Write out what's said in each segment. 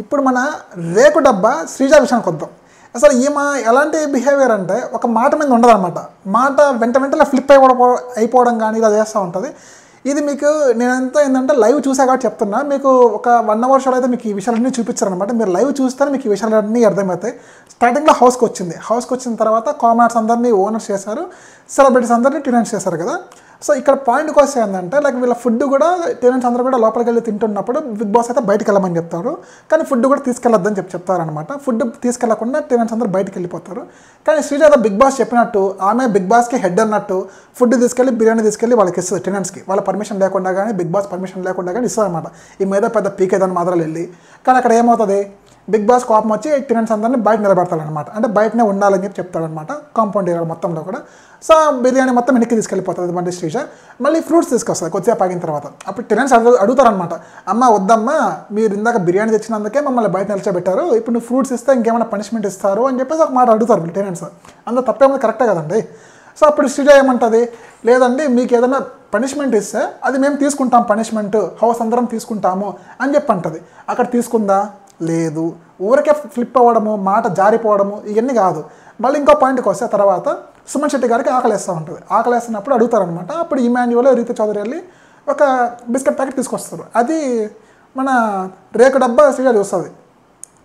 ఇప్పుడు మన రేకు డబ్బా శ్రీజ విషయానికి వద్దాం. అసలు ఈమె ఎలాంటి బిహేవియర్ అంటే ఒక మాట మీద ఉండదన్నమాట. మాట వెంటనే ఫ్లిప్ అయిపోవడం కానీ ఇలా చేస్తూ ఉంటుంది. ఇది మీకు నేనంతా ఏంటంటే లైవ్ చూసా కాబట్టి చెప్తున్నా. మీకు ఒక 1 అవర్ షోలో అయితే మీకు ఈ విషయాలన్నీ చూపించారనమాట. మీరు లైవ్ చూస్తే మీకు ఈ విషయాలన్నీ అర్థమవుతాయి. స్టార్టింగ్లో హౌస్కి వచ్చిన తర్వాత కామనర్స్ అందరినీ ఓనర్స్ చేశారు, సెలబ్రిటీస్ అందరినీ టెనెంట్స్ చేశారు కదా. సో ఇక్కడ పాయింట్కి వస్తే ఏంటంటే లైక్ వీళ్ళ ఫుడ్ కూడా టెనెంట్స్ అందరూ కూడా లోపలికి వెళ్ళి తింటున్నప్పుడు బిగ్ బాస్ అయితే బయటకు వెళ్ళమని చెప్తారు, కానీ ఫుడ్ కూడా తీసుకెళ్ళొద్దని చెప్తారనమాట. ఫుడ్ తీసుకెళ్లకుండా టెనెంట్స్ అందరూ బయటకు వెళ్ళిపోతారు. కానీ శ్రీజ బిగ్ బాస్ చెప్పినట్టు ఆమె బిగ్ బాస్కి హెడ్ అన్నట్టు ఫుడ్ తీసుకెళ్ళి బిర్యానీ తీసుకెళ్ళి వాళ్ళకి ఇస్తుంది టెనెంట్స్కి. వాళ్ళ పర్మిషన్ లేకుండా కానీ బిగ్ బాస్ పర్మిషన్ లేకుండా కానీ ఇస్తుంది అనమాట. ఈ మీద పెద్ద పీకేదాన్ని మాత్రం వెళ్ళి. కానీ అక్కడ ఏమవుతుంది, బిగ్ బాస్ కోపం వచ్చి టెనెంట్స్ అందరినీ బయట నిలబెడతాడనమాట. అంటే బయటనే ఉండాలని చెప్పి చెప్తాడనమాట కాంపౌండ్ ఏరియా మొత్తంలో కూడా. సో బిర్యానీ మొత్తం వెనక్కి తీసుకెళ్ళిపోతుంది మళ్ళీ శ్రీజ. మళ్ళీ ఫ్రూట్స్ తీసుకొస్తుంది కొద్దిసేపు ఆగిన తర్వాత. అప్పుడు టెనెంట్స్ అడుగుతారనమాట, అమ్మ వద్దమ్మా, మీరు ఇందాక బిర్యానీ తెచ్చినందుకే మమ్మల్ని బయట నిలిచోబెట్టారు, ఇప్పుడు నువ్వు ఫ్రూట్స్ ఇస్తే ఇంకేమైనా పనిష్మెంట్ ఇస్తారు అని చెప్పేసి ఒక మాట అడుగుతారు టెనెంట్స్. అందులో తప్పేమో కరెక్టే కదండి. సో అప్పుడు శ్రీజ ఏమంటుంది, లేదండి మీకు ఏదైనా పనిష్మెంట్ ఇస్తే అది మేము తీసుకుంటాం, పనిష్మెంట్ హౌస్ అందరం తీసుకుంటాము అని చెప్పి అంటుంది. అక్కడ తీసుకుందా, లేదు, ఊరికే ఫ్లిప్ అవ్వడము, మాట జారిపోవడము ఇవన్నీ కాదు. మళ్ళీ ఇంకో పాయింట్కి వస్తే తర్వాత సుమన్ శెట్టి గారికి ఆకలిస్తూ ఉంటుంది. ఆకలిస్తున్నప్పుడు అడుగుతారనమాట. అప్పుడు ఇమాన్యువల్ రీతు చౌదరి వెళ్ళి ఒక బిస్కెట్ ప్యాకెట్ తీసుకొస్తారు. అది మన రేకు డబ్బా శ్రీజ చూస్తుంది.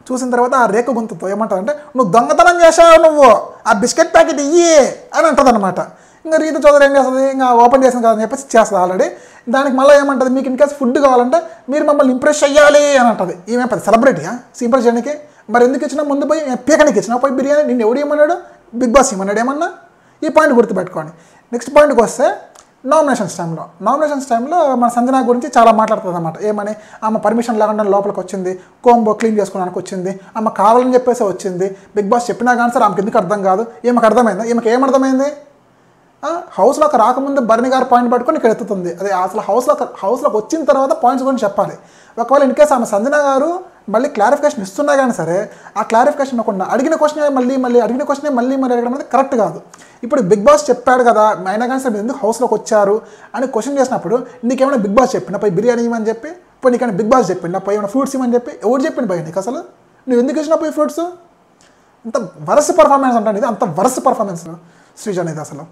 చూసిన తర్వాత ఆ రేకు గొంతుతో ఏమంటారంటే, నువ్వు దొంగతనం చేసావు, నువ్వు ఆ బిస్కెట్ ప్యాకెట్ ఇయ్యి అని అంటుంది అనమాట. ఇంకా రీతు చౌదరి ఏం చేస్తుంది, ఇంకా ఓపెన్ చేసింది కదా అని చెప్పేసి చేస్తుంది ఆల్రెడీ. దానికి మళ్ళీ ఏమంటుంది, మీకు ఇన్కేస్ ఫుడ్ కావాలంటే మీరు మమ్మల్ని ఇంప్రెస్ చేయాలి అని అంటుంది. ఈమె పెద్ద సెలబ్రిటీయా ఇంప్రెస్ చేయడానికి? మరి ఎందుకు ఇచ్చినా ముందు పోయి పీకనికి ఇచ్చినా పోయి బిర్యానీ నిన్ను ఎవడు ఏమన్నాడు, బిగ్ బాస్ ఏమన్నాడు ఏమన్నా? ఈ పాయింట్ గుర్తుపెట్టుకోండి. నెక్స్ట్ పాయింట్కి వస్తే నామినేషన్స్ టైంలో మన సంజన గురించి చాలా మాట్లాడుతుంది అనమాట. ఏమని, ఆమె పర్మిషన్ లేకుండా లోపలికి వచ్చింది, కోంబో క్లీన్ చేసుకోవడానికి వచ్చింది, ఆమె కావాలని చెప్పేసి వచ్చింది, బిగ్ బాస్ చెప్పినా కానీ సార్ ఆమెకు ఎందుకు అర్థం కాదు. ఈమెకు అర్థమైందా? ఈమెకి ఏమర్థమైంది? హౌస్లోకి రాకముందు భరణి గారు పాయింట్ పట్టుకొని ఇక్కడ ఎత్తుతుంది. అదే అసలు హౌస్లోకి వచ్చిన తర్వాత పాయింట్స్ గురించి చెప్పాలి. ఒకవేళ ఇన్కేస్ ఆమె సంజన గారు మళ్ళీ క్లారిఫికేషన్ ఇస్తున్నా కానీ సరే ఆ క్లారిఫికేషన్ ఇవ్వకుండా అడిగిన క్వశ్చనే మళ్ళీ అడగడం అనేది కరెక్ట్ కాదు. ఇప్పుడు బిగ్ బాస్ చెప్పాడు కదా, అయినా కానీ సరే ఎందుకు హౌస్లోకి వచ్చారు అని క్వశ్చన్ చేసినప్పుడు నీకేమైనా బిగ్ బాస్ చెప్పిన పోయి బిర్యానీ ఇవ్వమని చెప్పి, పోయి నీకైనా బిగ్ బాస్ చెప్పిండా పోయి ఏమైనా ఫ్రూట్స్ ఇవ్వమని చెప్పి ఎవరు చెప్పింది పోయి నీకు? అసలు నువ్వు ఎందుకు ఇచ్చినా పోయి ఫ్రూట్స్? అంత వరస్ట్ పర్ఫార్మెన్స్ అంటే ఇది, అంత వరస్ట్ పర్ఫార్మెన్స్ శ్రీజ అనేది అసలు.